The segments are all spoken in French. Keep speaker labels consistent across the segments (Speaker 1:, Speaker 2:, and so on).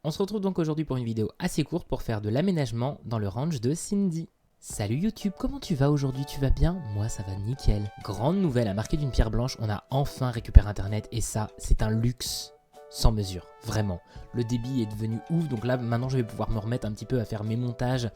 Speaker 1: On se retrouve donc aujourd'hui pour une vidéo assez courte pour faire de l'aménagement dans le ranch de Cindy. Salut YouTube, comment tu vas aujourd'hui? Tu vas bien? Moi ça va nickel. Grande nouvelle, à marquer d'une pierre blanche, on a enfin récupéré internet et ça c'est un luxe sans mesure, vraiment. Le débit est devenu ouf, donc là maintenant je vais pouvoir me remettre un petit peu à faire mes montages,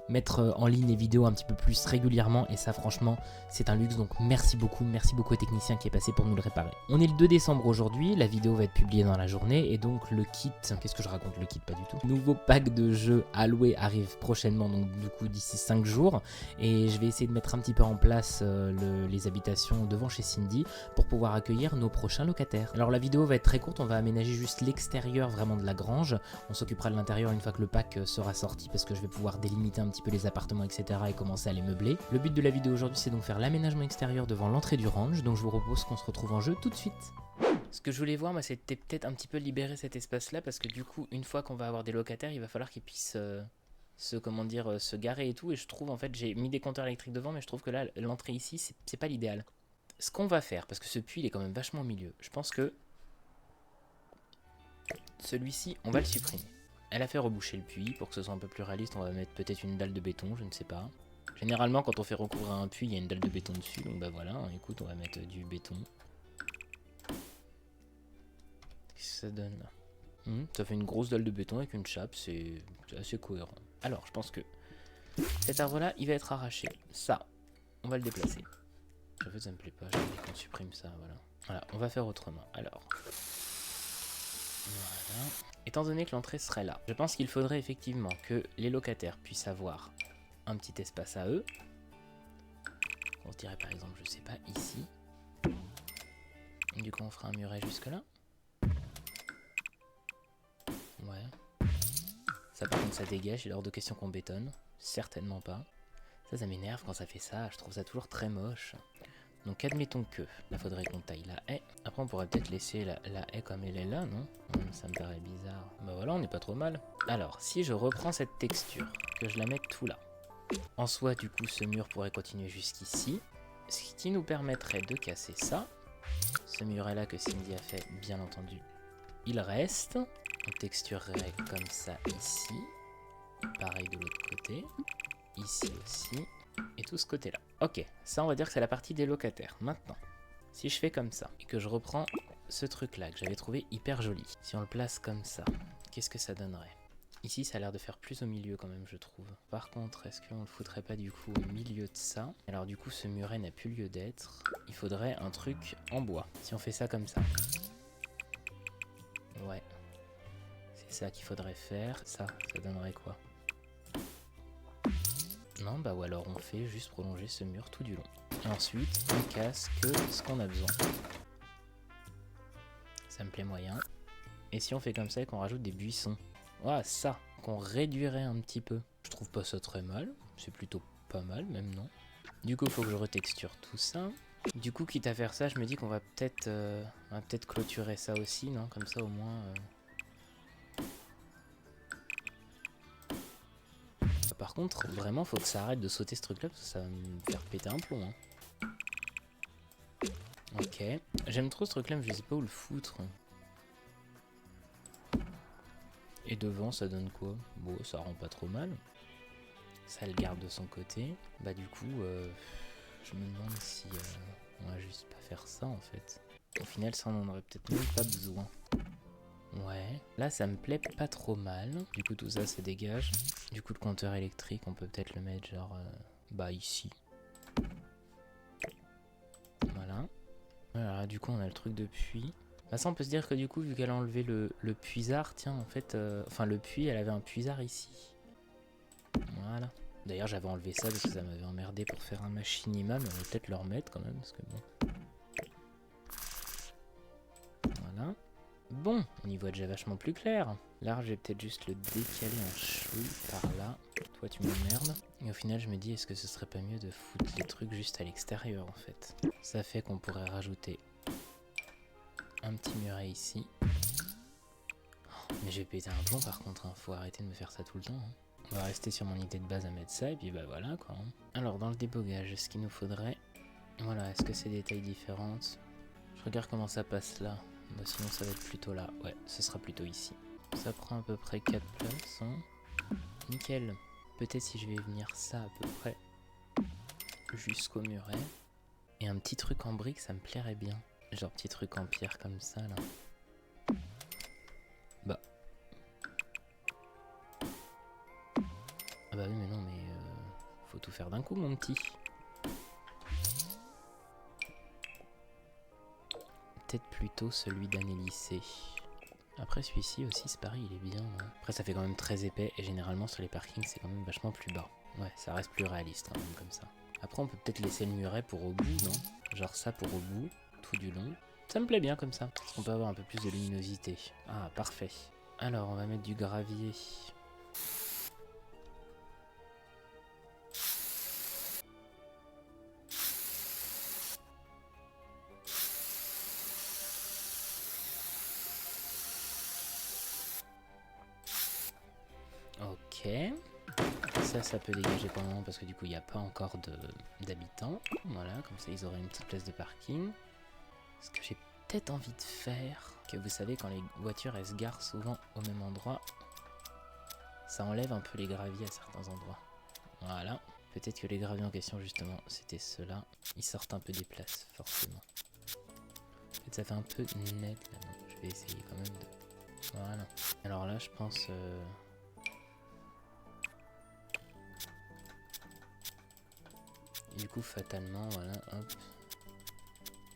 Speaker 1: mettre en ligne les vidéos un petit peu plus régulièrement et ça franchement c'est un luxe, donc merci beaucoup au technicien qui est passé pour nous le réparer. On est le 2 décembre aujourd'hui, la vidéo va être publiée dans la journée et donc le kit, qu'est-ce que je raconte, le kit pas du tout. Nouveau pack de jeux à louer arrive prochainement, donc du coup d'ici 5 jours et je vais essayer de mettre un petit peu en place les habitations devant chez Cindy pour pouvoir accueillir nos prochains locataires. Alors la vidéo va être très courte, on va aménager juste l'extérieur vraiment de la grange, on s'occupera de l'intérieur une fois que le pack sera sorti parce que je vais pouvoir délimiter un petit peu les appartements etc et commencer à les meubler. Le but de la vidéo aujourd'hui c'est donc faire l'aménagement extérieur devant l'entrée du ranch, donc je vous propose qu'on se retrouve en jeu tout de suite. Ce que je voulais voir moi c'était peut-être un petit peu libérer cet espace là parce que du coup une fois qu'on va avoir des locataires il va falloir qu'ils puissent se garer et tout, et je trouve en fait j'ai mis des compteurs électriques devant mais je trouve que là l'entrée ici c'est pas l'idéal. Ce qu'on va faire, parce que ce puits il est quand même vachement au milieu, je pense que celui-ci on va le supprimer. Elle a fait reboucher le puits, pour que ce soit un peu plus réaliste, on va mettre peut-être une dalle de béton, je ne sais pas. Généralement quand on fait recouvrir un puits, il y a une dalle de béton dessus, donc bah voilà, écoute, on va mettre du béton. Qu'est-ce que ça donne là? Ça fait une grosse dalle de béton avec une chape, c'est assez cohérent. Alors, je pense que cet arbre-là, il va être arraché. Ça, on va le déplacer. En fait, ça me plaît pas, je voulais qu'on supprime ça, voilà. Voilà, on va faire autrement. Alors, voilà. Étant donné que l'entrée serait là, je pense qu'il faudrait effectivement que les locataires puissent avoir un petit espace à eux. On se dirait par exemple, je sais pas, ici. Du coup, on fera un muret jusque là. Ouais. Ça par contre, ça dégage, il est hors de question qu'on bétonne. Certainement pas. Ça m'énerve quand ça fait ça, je trouve ça toujours très moche. Donc admettons que, là faudrait qu'on taille la haie. Après on pourrait peut-être laisser la haie comme elle est là, non? Ça me paraît bizarre. Bah voilà, on n'est pas trop mal. Alors, si je reprends cette texture, que je la mette tout là. En soi, du coup, ce mur pourrait continuer jusqu'ici. Ce qui nous permettrait de casser ça. Ce muret là que Cindy a fait, bien entendu, il reste. On texturerait comme ça ici. Pareil de l'autre côté. Ici aussi. Et tout ce côté là. Ok, ça on va dire que c'est la partie des locataires. Maintenant, si je fais comme ça et que je reprends ce truc là que j'avais trouvé hyper joli, si on le place comme ça, qu'est-ce que ça donnerait? Ici ça a l'air de faire plus au milieu quand même je trouve. Par contre, est-ce qu'on le foutrait pas du coup au milieu de ça? Alors du coup ce muret n'a plus lieu d'être. Il faudrait un truc en bois. Si on fait ça comme ça. Ouais. C'est ça qu'il faudrait faire. Ça donnerait quoi? Non, bah ou alors on fait juste prolonger ce mur tout du long. Et ensuite, on casse que ce qu'on a besoin. Ça me plaît moyen. Et si on fait comme ça et qu'on rajoute des buissons? Ah, ça, qu'on réduirait un petit peu. Je trouve pas ça très mal. C'est plutôt pas mal, même non. Du coup, il faut que je retexture tout ça. Du coup, quitte à faire ça, je me dis qu'on va peut-être clôturer ça aussi, non? Comme ça, au moins... Par contre, vraiment, faut que ça arrête de sauter ce truc-là, parce que ça va me faire péter un plomb. Hein. Ok. J'aime trop ce truc-là, mais je sais pas où le foutre. Et devant, ça donne quoi? Bon, ça rend pas trop mal. Ça le garde de son côté. Bah du coup, je me demande si on va juste pas faire ça, en fait. Au final, ça, on en aurait peut-être même pas besoin. Ouais, là ça me plaît pas trop mal. Du coup tout ça se dégage. Du coup le compteur électrique on peut peut-être le mettre genre bah ici. Voilà. Alors du coup on a le truc de puits. Bah ça on peut se dire que du coup vu qu'elle a enlevé le puisard, tiens en fait, enfin le puits elle avait un puisard ici. Voilà. D'ailleurs j'avais enlevé ça parce que ça m'avait emmerdé pour faire un machinima, mais on va peut-être le remettre quand même parce que bon. Voilà. Bon, on y voit déjà vachement plus clair. Là, je vais peut-être juste le décaler en chouille par là. Toi, tu m'emmerdes. Et au final, je me dis, est-ce que ce serait pas mieux de foutre les trucs juste à l'extérieur, en fait? Ça fait qu'on pourrait rajouter un petit muret ici. Oh, mais je vais péter un plomb, par contre. Hein. Faut arrêter de me faire ça tout le temps. Hein. On va rester sur mon idée de base à mettre ça, et puis bah voilà, quoi. Hein. Alors, dans le débogage, ce qu'il nous faudrait... Voilà, est-ce que c'est des tailles différentes? Je regarde comment ça passe là. Bah sinon ça va être plutôt là, ouais, ce sera plutôt ici. Ça prend à peu près 4 places. Hein. Nickel. Peut-être si je vais venir ça à peu près jusqu'au muret. Et un petit truc en brique, ça me plairait bien. Genre petit truc en pierre comme ça là. Bah. Ah bah oui mais non mais faut tout faire d'un coup mon petit. Peut-être plutôt celui d'Annelissé. Après celui-ci aussi c'est pareil, il est bien. Hein. Après ça fait quand même très épais et généralement sur les parkings c'est quand même vachement plus bas. Ouais, ça reste plus réaliste quand même comme ça. Après on peut peut-être laisser le muret pour au bout, non? Genre ça pour au bout, tout du long. Ça me plaît bien comme ça, parce qu'on peut avoir un peu plus de luminosité. Ah, parfait. Alors on va mettre du gravier. Ok. Ça peut dégager pour le moment parce que du coup il n'y a pas encore d'habitants. Voilà, comme ça ils auraient une petite place de parking. Ce que j'ai peut-être envie de faire, que vous savez quand les voitures elles se garent souvent au même endroit, ça enlève un peu les graviers à certains endroits. Voilà. Peut-être que les graviers en question justement c'était ceux-là. Ils sortent un peu des places forcément. Peut-être ça fait un peu net là. Je vais essayer quand même de... Voilà. Alors là je pense... Du coup, fatalement, voilà, hop.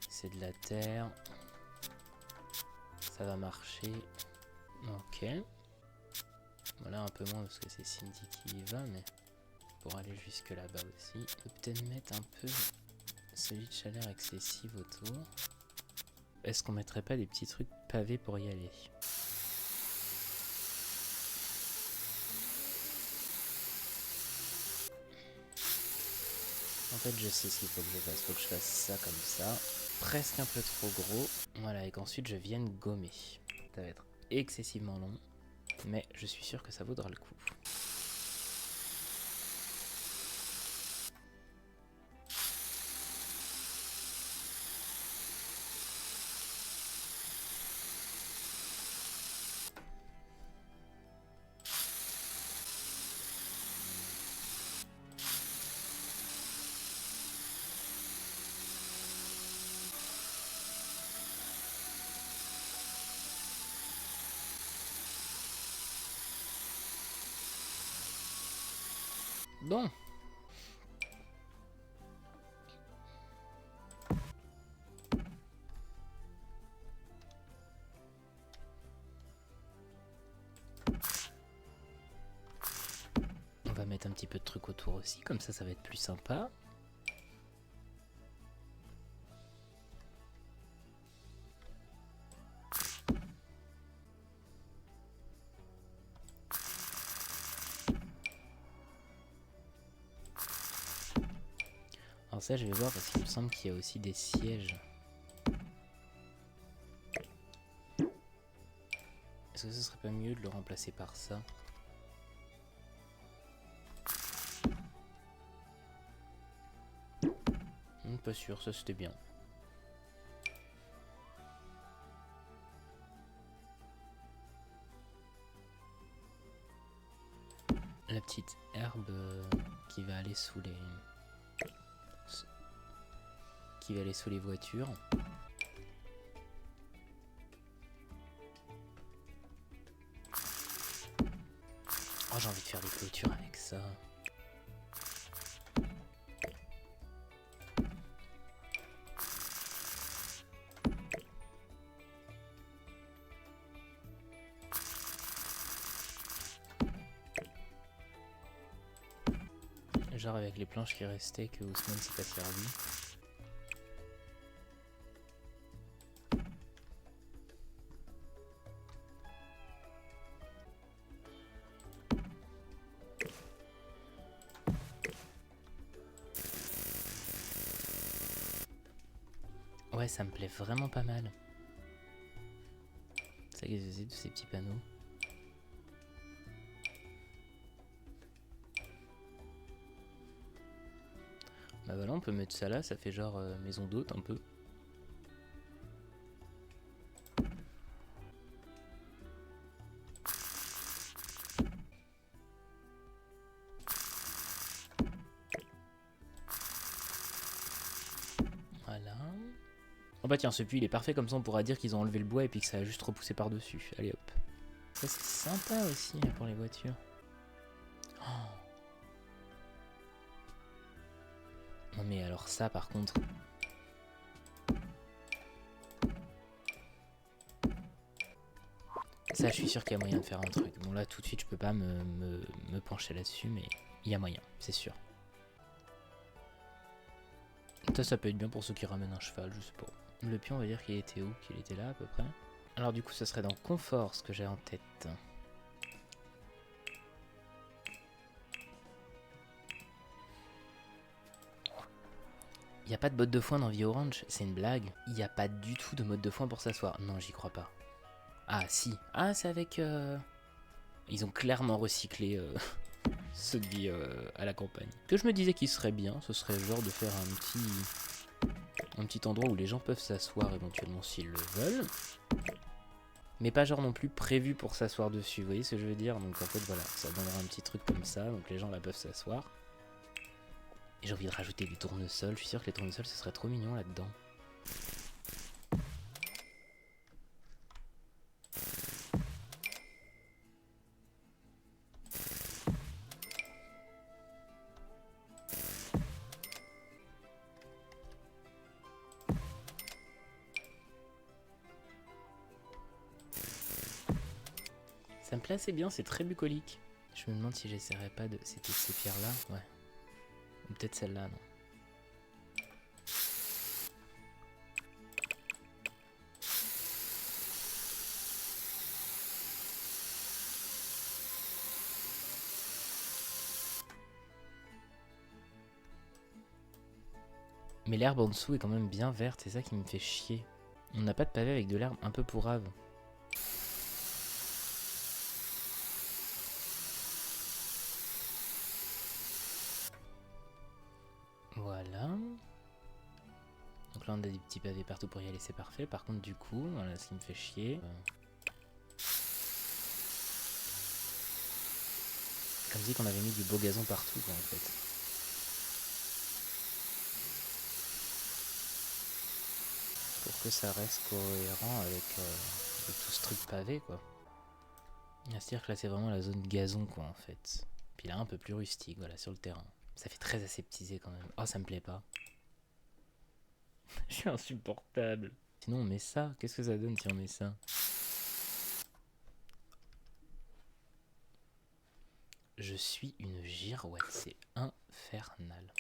Speaker 1: C'est de la terre. Ça va marcher. Ok. Voilà, un peu moins parce que c'est Cindy qui y va, mais pour aller jusque là-bas aussi. On peut peut-être mettre un peu celui de chaleur excessive autour. Est-ce qu'on mettrait pas des petits trucs pavés pour y aller? En fait, je sais ce qu'il faut que je fasse. Il faut que je fasse ça comme ça. Presque un peu trop gros. Voilà, et qu'ensuite je vienne gommer. Ça va être excessivement long. Mais je suis sûr que ça vaudra le coup. Bon. On va mettre un petit peu de trucs autour aussi, comme ça va être plus sympa. Alors ça je vais voir parce qu'il me semble qu'il y a aussi des sièges. Est-ce que ce serait pas mieux de le remplacer par ça? Pas sûr, ça c'était bien. La petite herbe qui va aller sous les... voitures. Oh, j'ai envie de faire des clôtures avec ça. Genre avec les planches qui restaient que Ousmane s'est pas servi. Ouais, ça me plaît vraiment pas mal. Ça, qu'est-ce que c'est tous ces petits panneaux? Bah voilà, on peut mettre ça là, ça fait genre maison d'hôte un peu. Oh bah tiens, ce puits il est parfait, comme ça on pourra dire qu'ils ont enlevé le bois et puis que ça a juste repoussé par-dessus. Allez hop. Ça c'est sympa aussi là, pour les voitures. Oh. Non mais alors ça par contre... Ça je suis sûr qu'il y a moyen de faire un truc. Bon là tout de suite je peux pas me pencher là-dessus, mais il y a moyen, c'est sûr. Ça peut être bien pour ceux qui ramènent un cheval, je sais pas. Le pion on va dire qu'il était où? Qu'il était là à peu près. Alors du coup ce serait dans confort ce que j'ai en tête. Il n'y a pas de botte de foin dans Vie Orange, c'est une blague. Il n'y a pas du tout de mode de foin pour s'asseoir. Non, j'y crois pas. Ah si. Ah c'est avec... Ils ont clairement recyclé ceux de Vie à la campagne. Ce que je me disais qu'il serait bien, ce serait genre de faire un petit endroit où les gens peuvent s'asseoir éventuellement s'ils le veulent. Mais pas genre non plus prévu pour s'asseoir dessus, vous voyez ce que je veux dire? Donc en fait voilà, ça donnera un petit truc comme ça, donc les gens là peuvent s'asseoir. Et j'ai envie de rajouter des tournesols, je suis sûr que les tournesols ce serait trop mignon là-dedans. Ça me plaît assez bien, c'est très bucolique. Je me demande si j'essaierais pas de... C'était ces pierres-là? Ouais. Ou peut-être celle-là, non. Mais l'herbe en dessous est quand même bien verte, c'est ça qui me fait chier. On n'a pas de pavé avec de l'herbe un peu pourrave. Voilà. Donc là on a des petits pavés partout pour y aller, c'est parfait. Par contre du coup, voilà ce qui me fait chier. Comme si qu'on avait mis du beau gazon partout quoi, en fait. Pour que ça reste cohérent avec tout ce truc pavé quoi. C'est-à-dire que là c'est vraiment la zone gazon quoi en fait. Puis là un peu plus rustique, voilà, sur le terrain. Ça fait très aseptisé quand même. Oh ça me plaît pas. Je suis insupportable. Sinon on met ça, qu'est-ce que ça donne si on met ça? Je suis une girouette, c'est infernal.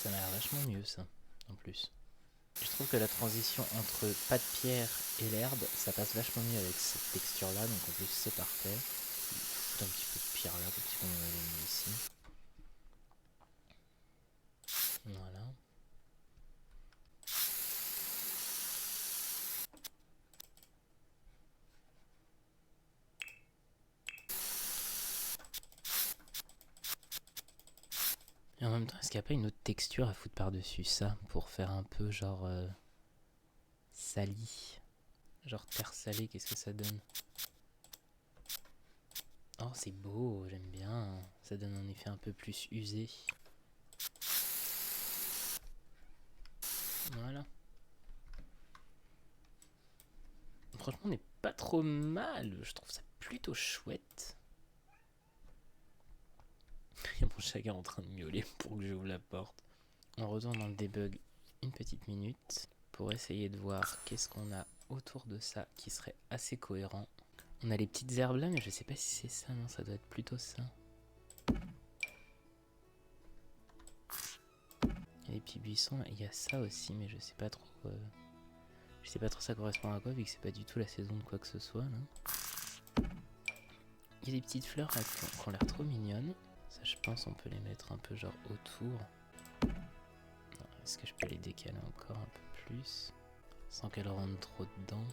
Speaker 1: Ça m'a l'air vachement mieux ça, en plus. Je trouve que la transition entre pas de pierre et l'herbe, ça passe vachement mieux avec cette texture là, donc en plus c'est parfait. Faut un petit peu de pierre là, comme si on en avait mis ici. Voilà. Et en même temps, est-ce qu'il n'y a pas une autre texture à foutre par-dessus ça, pour faire un peu genre sali? Genre terre salée, qu'est-ce que ça donne? Oh, c'est beau, j'aime bien. Ça donne un effet un peu plus usé. Voilà. Franchement, on n'est pas trop mal. Je trouve ça plutôt chouette. Il y a mon chat qui est en train de miauler pour que j'ouvre la porte. On retourne dans le debug une petite minute pour essayer de voir qu'est-ce qu'on a autour de ça qui serait assez cohérent. On a les petites herbes là, mais je sais pas si c'est ça, non, ça doit être plutôt ça. Il y a les petits buissons, il y a ça aussi, mais je sais pas trop. Je sais pas trop ça correspond à quoi, vu que c'est pas du tout la saison de quoi que ce soit là. Il y a des petites fleurs là qui ont l'air trop mignonnes. Ça, je pense, on peut les mettre un peu genre autour. Est-ce que je peux les décaler encore un peu plus sans qu'elles rentrent trop dedans?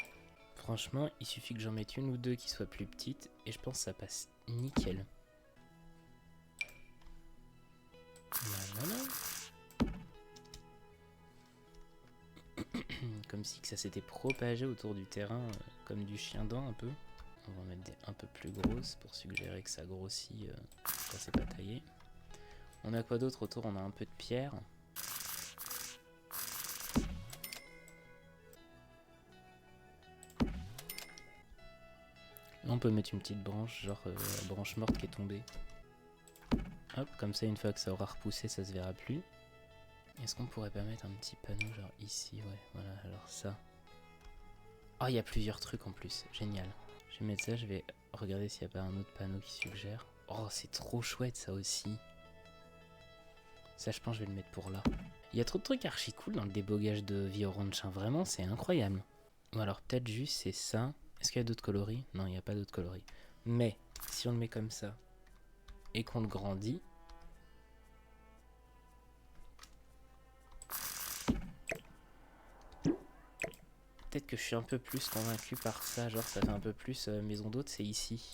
Speaker 1: Franchement, il suffit que j'en mette une ou deux qui soient plus petites et je pense que ça passe nickel. Voilà. Comme si que ça s'était propagé autour du terrain comme du chien dent un peu. On va en mettre des un peu plus grosses pour suggérer que ça grossit quand c'est pas taillé. On a quoi d'autre autour? On a un peu de pierre. Là, on peut mettre une petite branche, genre la branche morte qui est tombée. Hop, comme ça, une fois que ça aura repoussé, ça se verra plus. Est-ce qu'on pourrait pas mettre un petit panneau, genre ici? Ouais, voilà, alors ça. Oh, il y a plusieurs trucs en plus, génial. Je vais mettre ça, je vais regarder s'il n'y a pas un autre panneau qui suggère. Oh, c'est trop chouette ça aussi. Ça, je pense que je vais le mettre pour là. Il y a trop de trucs archi cool dans le débogage de vie orange, hein. Vraiment, c'est incroyable. Ou alors peut-être juste c'est ça. Est-ce qu'il y a d'autres coloris? Non, il n'y a pas d'autres coloris. Mais, si on le met comme ça, et qu'on le grandit, peut-être que je suis un peu plus convaincu par ça, genre ça fait un peu plus maison d'hôte, c'est ici.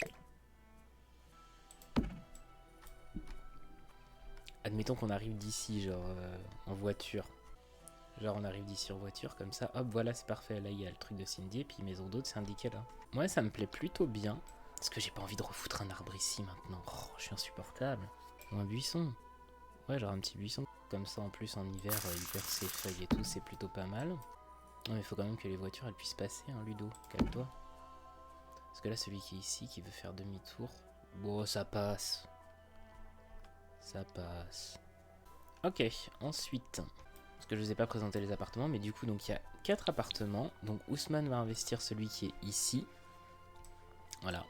Speaker 1: Admettons qu'on arrive d'ici, genre en voiture. Genre on arrive d'ici en voiture, comme ça, hop, voilà, c'est parfait. Là, il y a le truc de Cindy, et puis maison d'hôte, c'est indiqué là. Moi, ça me plaît plutôt bien. Parce que j'ai pas envie de refoutre un arbre ici maintenant. Oh, je suis insupportable. Ou un buisson. Ouais, genre un petit buisson. Comme ça, en plus, en hiver, il perd ses feuilles et tout, c'est plutôt pas mal. Non, mais il faut quand même que les voitures, elles puissent passer, hein, Ludo. Calme-toi. Parce que là, celui qui est ici, qui veut faire demi-tour. Bon, ça passe. Ça passe. Ok, ensuite. Parce que je vous ai pas présenté les appartements, mais du coup, donc il y a 4 appartements. Donc Ousmane va investir celui qui est ici. Voilà.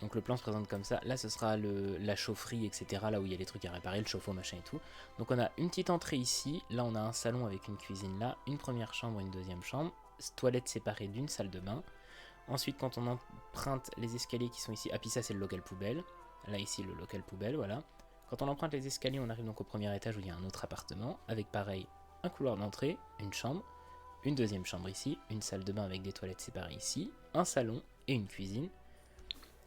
Speaker 1: Donc le plan se présente comme ça. Là, ce sera la chaufferie, etc. Là où il y a les trucs à réparer, le chauffe-eau, machin et tout. Donc on a une petite entrée ici. Là, on a un salon avec une cuisine là. Une première chambre, une deuxième chambre. Toilette séparée d'une salle de bain. Ensuite, quand on emprunte les escaliers qui sont ici. Ah, puis ça, c'est le local poubelle. Là, ici, le local poubelle, voilà. Quand on emprunte les escaliers, on arrive donc au premier étage où il y a un autre appartement. Avec pareil, un couloir d'entrée, une chambre. Une deuxième chambre ici. Une salle de bain avec des toilettes séparées ici. Un salon et une cuisine.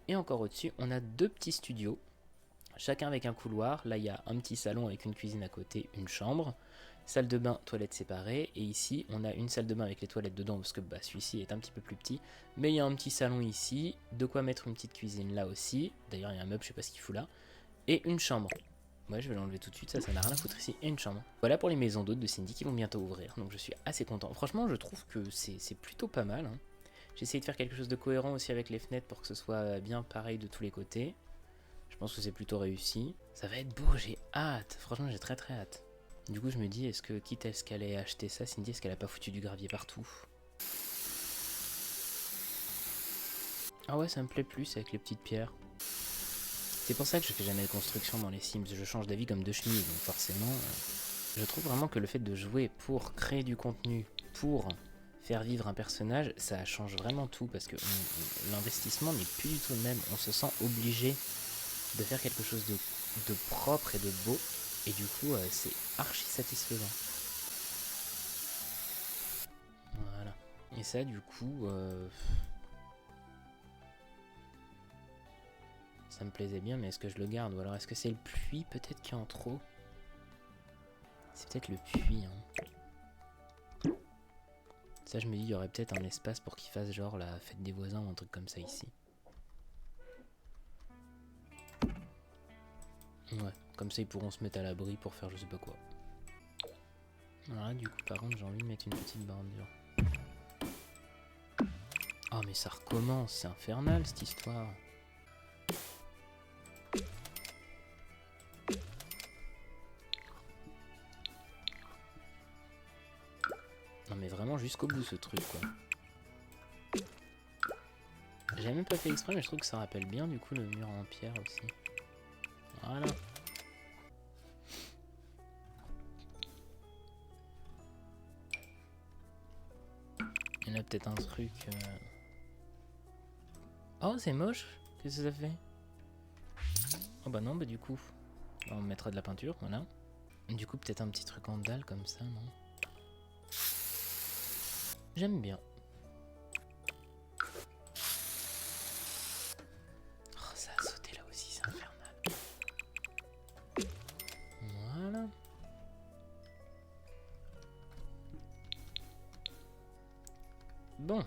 Speaker 1: Et encore au-dessus, on a 2 petits studios, chacun avec un couloir. Là, il y a un petit salon avec une cuisine à côté, une chambre, salle de bain, toilettes séparées. Et ici, on a une salle de bain avec les toilettes dedans, parce que bah, celui-ci est un petit peu plus petit. Mais il y a un petit salon ici, de quoi mettre une petite cuisine là aussi. D'ailleurs, il y a un meuble, je sais pas ce qu'il fout là. Et une chambre. Ouais, je vais l'enlever tout de suite, ça n'a rien à foutre ici. Et une chambre. Voilà pour les maisons d'hôtes de Cindy qui vont bientôt ouvrir. Donc je suis assez content. Franchement, je trouve que c'est plutôt pas mal, hein. J'ai essayé de faire quelque chose de cohérent aussi avec les fenêtres pour que ce soit bien pareil de tous les côtés. Je pense que c'est plutôt réussi. Ça va être beau, j'ai hâte. Franchement, j'ai très hâte. Du coup, je me dis, est-ce que quitte à ce qu'elle ait acheté ça, Cindy, est-ce qu'elle a pas foutu du gravier partout? Ah ouais, ça me plaît plus avec les petites pierres. C'est pour ça que je fais jamais de construction dans les Sims. Je change d'avis comme de chenilles, donc forcément... Je trouve vraiment que le fait de jouer pour créer du contenu, pour... faire vivre un personnage, ça change vraiment tout parce que l'investissement n'est plus du tout le même. On se sent obligé de faire quelque chose de propre et de beau. Et du coup, c'est archi satisfaisant. Voilà. Et ça, du coup, ça me plaisait bien, mais est-ce que je le garde? Ou alors est-ce que c'est le puits peut-être qui est en trop? C'est peut-être le puits, hein. Ça, je me dis, il y aurait peut-être un espace pour qu'il fasse genre la fête des voisins ou un truc comme ça ici. Ouais, comme ça ils pourront se mettre à l'abri pour faire je sais pas quoi. Voilà, du coup, par contre, j'ai envie de mettre une petite bordure. Oh, mais ça recommence, c'est infernal cette histoire. Non, mais vraiment jusqu'au bout ce truc, quoi. J'ai même pas fait exprès, mais je trouve que ça rappelle bien du coup le mur en pierre aussi. Voilà. Il y en a peut-être un truc... Oh, c'est moche. Qu'est-ce que ça fait? Oh bah non, bah du coup, on mettra de la peinture, voilà. Du coup, peut-être un petit truc en dalle comme ça, non? J'aime bien. Oh, ça a sauté là aussi, c'est infernal. Voilà. Bon.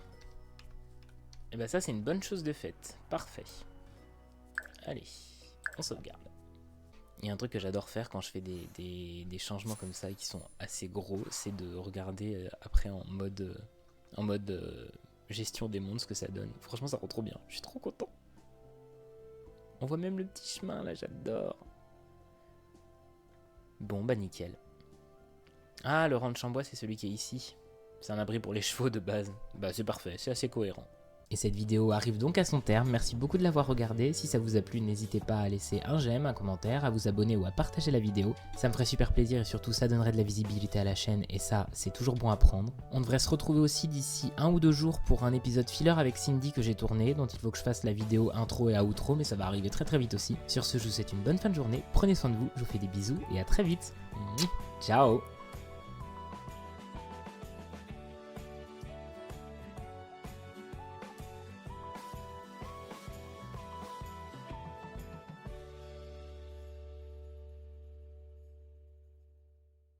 Speaker 1: Et bah ça c'est une bonne chose de faite. Parfait. Allez, on sauvegarde. Il y a un truc que j'adore faire quand je fais des changements comme ça qui sont assez gros, c'est de regarder après en mode gestion des mondes ce que ça donne. Franchement ça rend trop bien, je suis trop content. On voit même le petit chemin là, j'adore. Bon bah nickel. Ah, le ranch en bois c'est celui qui est ici. C'est un abri pour les chevaux de base. Bah c'est parfait, c'est assez cohérent. Et cette vidéo arrive donc à son terme, merci beaucoup de l'avoir regardée. Si ça vous a plu, n'hésitez pas à laisser un j'aime, un commentaire, à vous abonner ou à partager la vidéo. Ça me ferait super plaisir et surtout ça donnerait de la visibilité à la chaîne et ça, c'est toujours bon à prendre. On devrait se retrouver aussi d'ici 1 ou 2 jours pour un épisode filler avec Cindy que j'ai tourné, dont il faut que je fasse la vidéo intro et outro, mais ça va arriver très vite aussi. Sur ce, je vous souhaite une bonne fin de journée, prenez soin de vous, je vous fais des bisous et à très vite. Ciao.